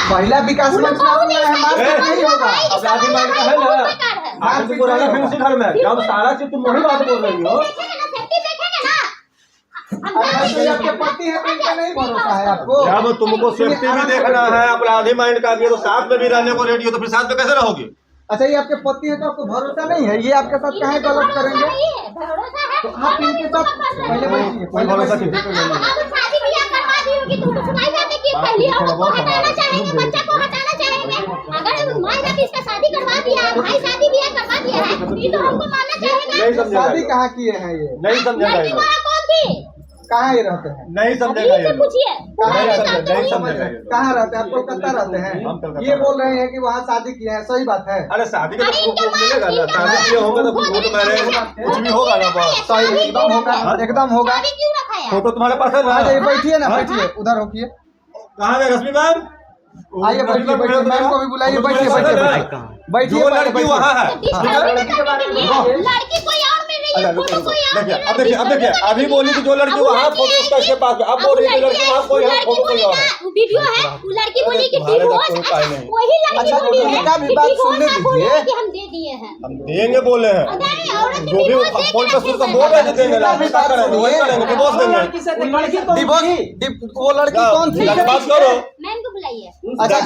महिला विकास मंच में नहीं होगा। अपराधी माइंड का है ना, आप तुमको रहना फिर उसी घर में, जब सारा चीज तुम वही बात बोल रही हो। आपके पति है तो इनका नहीं भरोसा है आपको। जब तुमको सेफ्टी भी देखना है, अपराधी माइंड का भी, तो साथ में भी रहने को रेडी हो, तो फिर साथ में कैसे रहोगे? अच्छा, ये आपके पति है तो आपको भरोसा नहीं है, ये आपके साथ काहे गलत करेंगे? तो आप इनके साथ पहले बैठिए, कोई भरोसा नहीं। पहले औरत को हटाना चाहेंगे, बच्चा को हटाना चाहेंगे। अगर माँ बाप इसका शादी करवा दिया, भाई शादी भी करवा दिया है, ये तो हमको मानना चाहेगा। शादी कहाँ किए हैं ये? नहीं समझेगा ये, कौन थी? कहाँ ये रहते हैं? नहीं समझेगा ये, पूछिए नहीं समझेगा। कहाँ रहते हैं? आप कोलकाता रहते हैं? ये बोल रहे हैं कि वहाँ शादी किए हैं, सही बात है? अरे शादी का तो प्रूफ मिलेगा ना, शादी किए होंगे तो वोट मैरिज कुछ भी होगा ना, बस सही एकदम होगा, एकदम होगा। फोटो तुम्हारे पास है ना? आ जाइए, बैठिए ना, बैठिए, उधर होकिए। कहाँ है रश्मि मैम? आइए बैठिए, बैठिए, मैम को भी बुलाइए, बैठिए बैठिए बैठिए। जो लड़की वहाँ है, लड़की कोई और में नहीं है, फोटो कोई और देखिए अब देखिए, अब देखिए अभी बोली कि जो लड़की वहाँ फोटो उसका इसके पास में, अब बोल रही है कि लड़की वहाँ कोई है, फोटो कोई और है। वीडियो है, वो लड़की बोली कि वही लड़की बोली है का भी बात सुनने दीजिए कि हम दे दिए हैं, हम देंगे बोले हैं, जो भी फोन पे सुनकर बोल रहे थे देंगे ना, क्या करेंगे? वही करेंगे, डिवोर्स देंगे। वो लड़की कौन थी? बात करो, मैम को बुलाइए। अच्छा,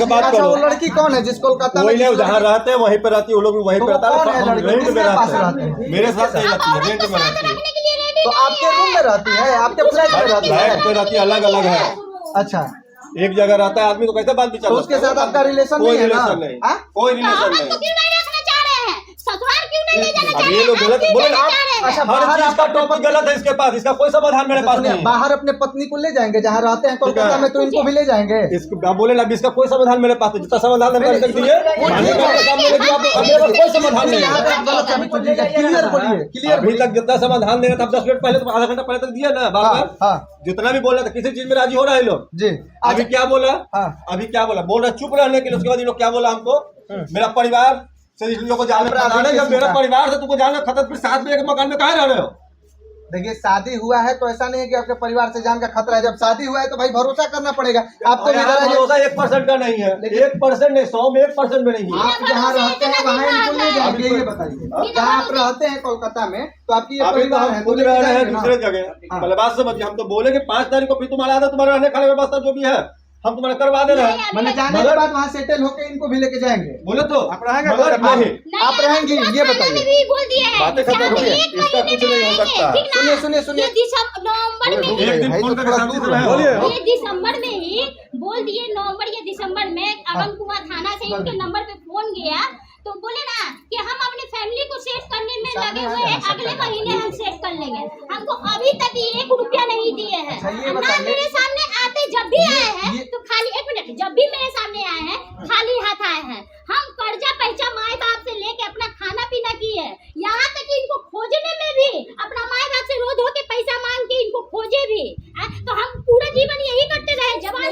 वो लड़की कौन है जिस कोलकाता में? वही जहाँ रहते हैं वहीं पे रहती है, वो लोग भी वहीं पे रहता कौन है है, लड़की? रेंट में किसके पास रहते रहते हैं, मेरे साथ नहीं रहती है, रेंट में रहती है। तो आपके रूम में रहती है, आपके फ्लैट में रहती है? फ्लैट पे रहती है, अलग अलग है, अच्छा, एक जगह रहता है आदमी तो कैसे बात भी चल तो उसके साथ आपका रिलेशन कोई नहीं है ना? रिलेशन नहीं, हाँ? कोई रिलेशन नहीं। क्यों नहीं रखना चाह रहे हैं? ससुराल क्यों नहीं ले जाना अब चाह ये रहे लोग गलत बोले ना, अच्छा, हर चीज का टॉपिक गलत है इसके पास, इसका कोई समाधान मेरे पास सुनिए, नहीं है। बाहर अपने पत्नी को ले जाएंगे, जहाँ रहते हैं कोलकाता में, तो इनको भी ले जाएंगे। इसको बोले ना, इसका कोई समाधान मेरे पास नहीं, जितना समाधान हम कर सकते हैं कोई समाधान नहीं है। क्लियर बोलिए, क्लियर। अभी तक जितना समाधान देना था 10 मिनट पहले, तो आधा घंटा पहले तक दिया ना बात। हाँ, जितना भी बोला था, किसी चीज में राजी हो रहा है लोग। जी, अभी क्या बोला? हाँ। अभी क्या बोला? बोल रहा चुप रहने के लिए, उसके बाद ये लोग क्या बोला हमको? मेरा परिवार से इन लोगों को जाने, जब मेरा परिवार से तुमको जाना खतरा, फिर साथ में एक मकान में कहाँ रह रहे हो? देखिए, शादी हुआ है तो ऐसा नहीं है कि आपके परिवार से जान का खतरा है। जब शादी हुआ है तो भाई भरोसा करना पड़ेगा आपको भी। भरोसा 1% का नहीं है, 1% नहीं, 100 में 1% में नहीं है। आप जहाँ रहते हैं वहाँ इनको ले जाएंगे, ये बताइए। जहाँ आप रहते हैं कोलकाता में, तो आपकी ये परिवार है, खुद रह रहे हैं दूसरे जगह। पहले बात समझिए, हम तो बोले कि 5 तारीख को फिर तुम्हारा आधा तुम्हारा रहने खाने व्यवस्था जो भी है हम तुम्हारा करवा दे रहे हैं। मैंने जाने के बाद वहाँ सेटल होकर इनको भी लेके जाएंगे। बोले तो आप रहेंगे, नहीं, आप रहेंगी, ये बताइए। बातें खत्म हो गई, इसका कुछ नहीं हो सकता। सुनिए सुनिए सुनिए, नवंबर में ही एक दिन फोन करके शांति से रहो। ये दिसंबर में ही बोल दिए, नवंबर या दिसंबर में अगम कुमार थाना से इनके नंबर पे फोन गया, तो बोले ना कि हम अपने फैमिली को सेट करने में लगे हुए हैं, अगले महीने हम सेट कर लेंगे। हमको अभी तक 1 रुपया नहीं दिए हैं। ना मेरे सामने आते, जब भी आए हैं तो खाली, 1 मिनट, जब भी मेरे सामने आए हैं खाली हाथ आए हैं। हम कर्जा पैसा माए बाप से लेके अपना खाना पीना किए, यहाँ तक कि इनको खोजने में भी अपना माए बाप से रोज होके पैसा मांग के इनको खोजे भी। तो हम पूरा जीवन यही करते रहे। जवान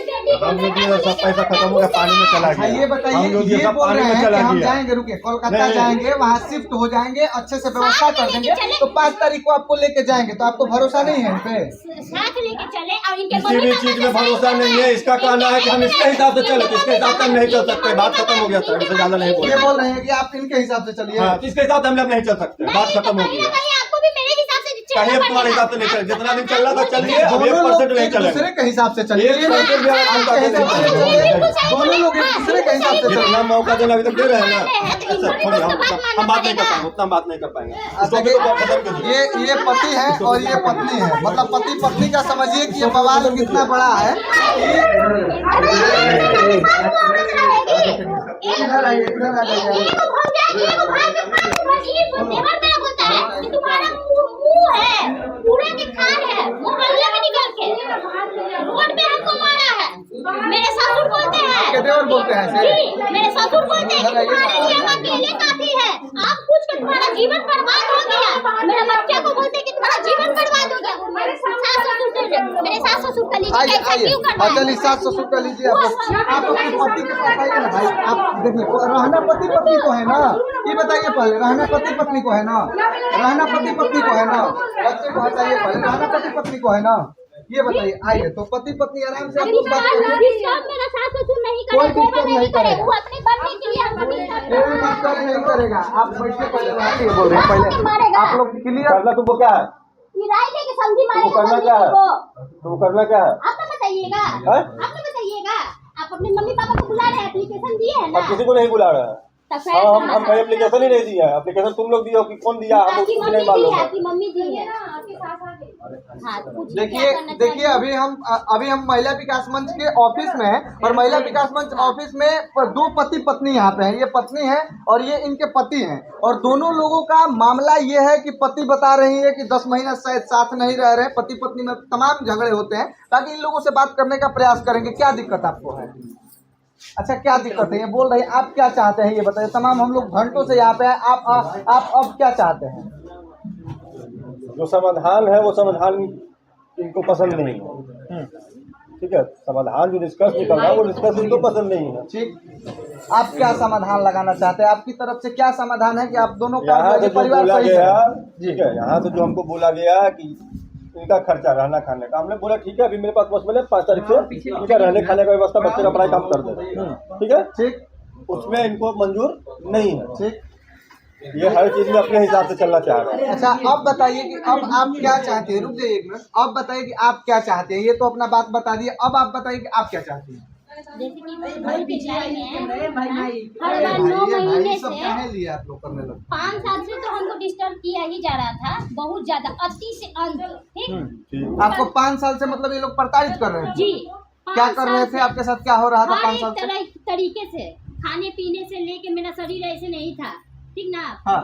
सब पैसा खत्म हो गया, पानी में चला गया। ये बताइए, ये बोल रहे हैं कि हम जाएंगे, रुके, कोलकाता जाएंगे, वहाँ शिफ्ट हो जाएंगे, अच्छे से व्यवस्था कर देंगे, तो 5 तारीख को आपको लेके जाएंगे। तो आपको भरोसा नहीं है इन पे? साथ लेके चले और इनके किसी भी चीज में भरोसा नहीं है। इसका कहना है कि हम इसके हिसाब से चले, इसके हिसाब से हम नहीं चल सकते। बात खत्म हो गया था, इससे ज्यादा नहीं बोल। ये बोल रहे हैं कि आप इनके हिसाब से चलिए। हाँ, इसके हिसाब से हम लोग नहीं चल सकते, बात खत्म हो गई। आपको भी मेरे हिसाब से कहीं तुम्हारे हिसाब से नहीं चले, जितना दिन चल रहा था चलिए, अब 1% नहीं चले। दूसरे के हिसाब से चलिए, 1% भी आपके हिसाब से चलिए। दोनों लोग एक दूसरे के हिसाब से जितना मौका देना अभी तक दे रहे हैं ना, छोड़िए, हम बात नहीं कर पाएंगे, उतना बात नहीं कर पाएंगे। ये पति है और ये पत्नी है, मतलब पति पत्नी का समझिए कि ये बवाल कितना बड़ा है। इधर आइए, इधर आ जाइए। तुम्हारा मुंह है, पूरे के खान है, मोहल्ले में निकल के रोड पे हमको मारा है। मेरे ससुर बोलते हैं, देवर बोलते हैं जी, मेरे ससुर बोलते हैं कि तुम्हारे लिए हम अकेले काफी है, आप कुछ के तुम्हारा जीवन बर्बाद हो गया। मेरे बच्चे को बोलते हैं कि तुम्हारा जीवन बर्बाद हो गया। मेरे सास ससुर का लीजिए, क्यों करना है? चलिए, सास ससुर का लीजिए। आप अपने पति के पास आइए ना भाई। आप देखिए, रहना पति पत्नी को है ना, ये बताइए पहले। रहना पति पत्नी को है ना, रहना पति पत्नी को है ना। बच्चे को हटाइए पहले, रहना पति पत्नी को है ना। ये बताइए, आइए तो पति पत्नी आराम से आप लोग बात डिस्टर्ब करिए। मेरा सास ससुर नहीं कोई करे, वो डिस्टर्ब नहीं नहीं करे, करेगा। वो अपने बनने के लिए हमको डिस्टर्ब कोई डिस्टर्ब नहीं करेगा। आप बैठिए, पहले आइए, बोल रहे हैं पहले मारेगा। आप लोग क्लियर। करना तुमको क्या है? किराए लेके समझी मारेगा, करना समझी क्या है? को। तुमको करना क्या है? आप तो बताइएगा, हैं? आप तो बताइएगा। आप अपने मम्मी पापा को बुला रहे हैं, एप्लीकेशन दिए है ना? अब किसी को नहीं बुला रहा है। तो फिर हाँ, हम कोई एप्लीकेशन ही नहीं दिया है। एप्लीकेशन तुम लोग दिया हो कि कौन दिया, हम आपकी उसको मम्मी नहीं दी मालूम है, है। आपकी मम्मी दी है। हाँ, तो पूछिए क्या देखिए करना देखिए, चाहिए। अभी हम महिला विकास मंच के ऑफिस में हैं और महिला विकास मंच ऑफिस में दो पति पत्नी यहाँ पे हैं। ये पत्नी है और ये इनके पति हैं और दोनों लोगों का मामला ये है कि पति बता रही है कि 10 महीना शायद साथ नहीं रह रहे। पति पत्नी में तमाम झगड़े होते हैं, ताकि इन लोगों से बात करने का प्रयास करेंगे। क्या दिक्कत आपको है? अच्छा, क्या दिक्कत है ये बोल रहे हैं। आप क्या चाहते हैं ये बताइए। तमाम हम लोग घंटों से यहाँ पे हैं, आप अब क्या चाहते हैं? जो समाधान है वो समाधान इनको पसंद नहीं है। ठीक है, समाधान जो डिस्कस निकल रहा है वो डिस्कस इनको पसंद नहीं है। ठीक, आप क्या समाधान लगाना चाहते हैं? आपकी तरफ से क्या समाधान है कि आप दोनों का यहाँ से जो परिवार बोला सही गया, है? ठीक है, यहाँ से जो हमको बोला गया कि इनका खर्चा रहना खाने का, हमने बोला ठीक है, अभी मेरे पास पॉसिबल है 5 तारीख से इनका रहने खाने का व्यवस्था, बच्चे का पढ़ाई काम कर दे। ठीक है, ठीक, उसमें इनको मंजूर नहीं है। ठीक। ये हर चीज में अपने हिसाब से चलना चाह रहा है। अच्छा, अब बताइए कि अब आप क्या चाहते हैं? रुक जाइए एक मिनट। अब बताइए कि आप क्या चाहते हैं। ये तो अपना बात बता दिए, अब आप बताइए कि आप क्या चाहते हैं। जैसे कि बोल के जाए हैं, हर अरे बार 9 भाई, ये महीने सब से काहे लिए आप लोग करने लगे? 5 साल से तो हमको डिस्टर्ब किया ही जा रहा था, बहुत ज्यादा, अति से अंत। ठीक ठीक। आपको 5 साल से मतलब ये लोग प्रताड़ित कर रहे जी। थे? क्या कर रहे थे? आपके साथ क्या हो रहा था हर 5 एक साल से? तरह तरीके से, खाने पीने से लेके मेरा शरीर ऐसे नहीं था, ठीक ना? हाँ,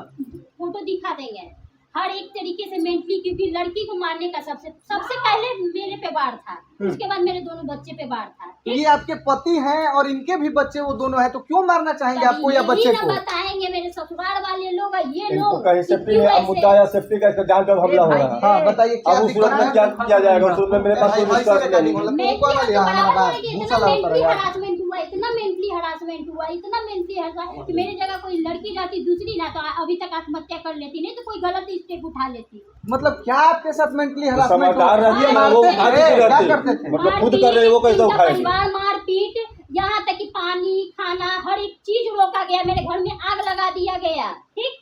फोटो दिखा देंगे हर एक तरीके से मेंटली, क्योंकि लड़की को मारने का सबसे पहले मेरे पे वार था, उसके बाद मेरे दोनों बच्चे पे वार था। ये आपके पति हैं और इनके भी बच्चे वो दोनों हैं, तो क्यों मारना चाहेंगे आपको या बच्चे यही को? ना बताएंगे मेरे ससुराल वाले लोग, ये इनको लोग कहीं सेफ्टी में अब मुद्दा या सेफ्टी का इसका जान जब हमला हो रहा है। हाँ, बताइए क्या अब उस सूरत में दिक्कत क्या है? किया जाएगा? उस सूरत में मेरे पास कोई विश्वास नहीं है। मैं तुमको ना लिया हमारा बात, भूसा लगा मेंटली यार। हरासमेंट हुआ, इतना मेंटली हरासमेंट हुआ, इतना मेंटली हरासमेंट कि मेरी जगह कोई लड़की जाती दूसरी ना, तो अभी तक आत्महत्या कर लेती, नहीं तो कोई गलत स्टेप उठा लेती। मतलब क्या आपके साथ मेंटली हरासमेंट समझदार रहिए ना, वो क्या करते थे? मतलब खुद कर रहे हैं, वो कैसे इनका उठाएंगे? परिवार मारपीट, यहाँ तक कि पानी खाना हर एक चीज रोका गया, मेरे घर में आग लगा दिया गया। ठीक,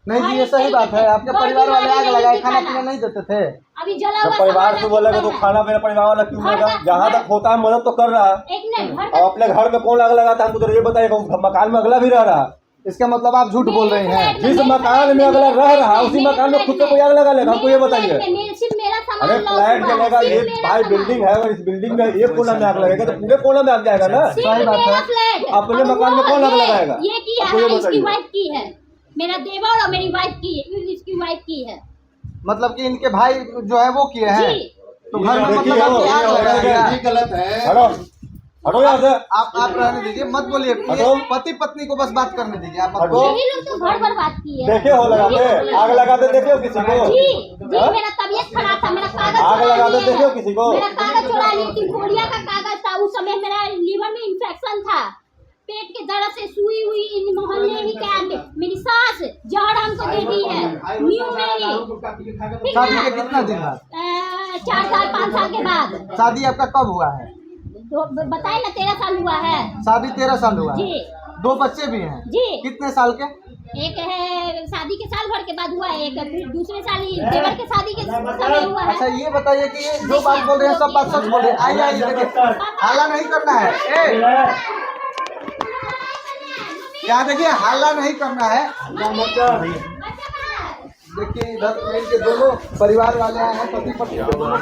नहीं जी, ये सही बात है। आपके परिवार वाले आग लगाए, खाना पीना नहीं देते थे? अभी जला जब हुआ परिवार सामान से बोलेगा तो रखा खाना पीना परिवार वाला क्यों घर देगा? का- जहाँ तक होता है मदद तो कर रहा है। है। एक मिनट, घर अब का अपने घर में कौन आग लगाता है हमको तो ये बताइएगा। मकान में अगला भी रह रहा है, इसका मतलब आप झूठ बोल रहे हैं। जिस मकान में अगला रह रहा है उसी मकान में खुद से कोई आग लगा लेगा, हमको ये बताइए। सिर्फ मेरा सामान अरे लॉस फ्लैट हुआ, जलेगा, सिर्फ ये मेरा भाई सामान। बिल्डिंग है और इस बिल्डिंग में एक कोना में आग लगेगा तो पूरे कोना में आग जाएगा ना। सिर्फ सही बात है। मेरा फ्लैट। अपने और मकान में वो कौन आग ये- लगाएगा? ये किया आपको ये है, इसकी बताइए। वाइफ की है, मेरा देवर और मेरी वाइफ की है, इसकी वाइफ की है। मतलब कि इनके भाई जो है वो किए हैं, जी, तो घर में देखिए, मतलब आपकी आग लगाया गया। ये गलत है। हटो हटो यहाँ से। आप रहने दीजिए, मत बोलिए। हटो। पति पत्नी को बस बात करने दीजिए, आप मत हटो। बोलिए। यही लोग तो घर बर्बाद किए। देखे हो लगाते, आग लगाते देखे हो किसी को? जी जी, हाँ? मेरा तबीयत खराब था, मेरा कागज आग चुरा लगाते लिए देखे हो हैं। किसी को? मेरा कागज चुरा ली थी, कोरिया का कागज था, उस समय मेरा लीवर में इंफेक्शन था, पेट के दर्द से सुई हुई इन मोहल्ले ही कैंप में मेरी सास जहर हमको दे दी है, न्यू मेरी। ठीक शादी के ना? कितना दिन बाद? 4 साल 5 साल के बाद। शादी आपका कब हुआ है? बताए ना, 13 साल हुआ है। शादी 13 साल हुआ है। जी 2 बच्चे भी हैं? जी, कितने साल के? एक है शादी के साल भर के बाद हुआ है, एक फिर दूसरे साल ही देवर के शादी के समय हुआ अच्छा, है। ये बताइए कि ये जो बात बोल रहे हैं सब बात सच बोल रहे हैं? आइए आइए, देखिए, हल्ला नहीं करना है। यहाँ देखिए, हल्ला नहीं करना है। देखिए इधर इनके दोनों परिवार वाले आए हैं, पति पत्नी दोनों।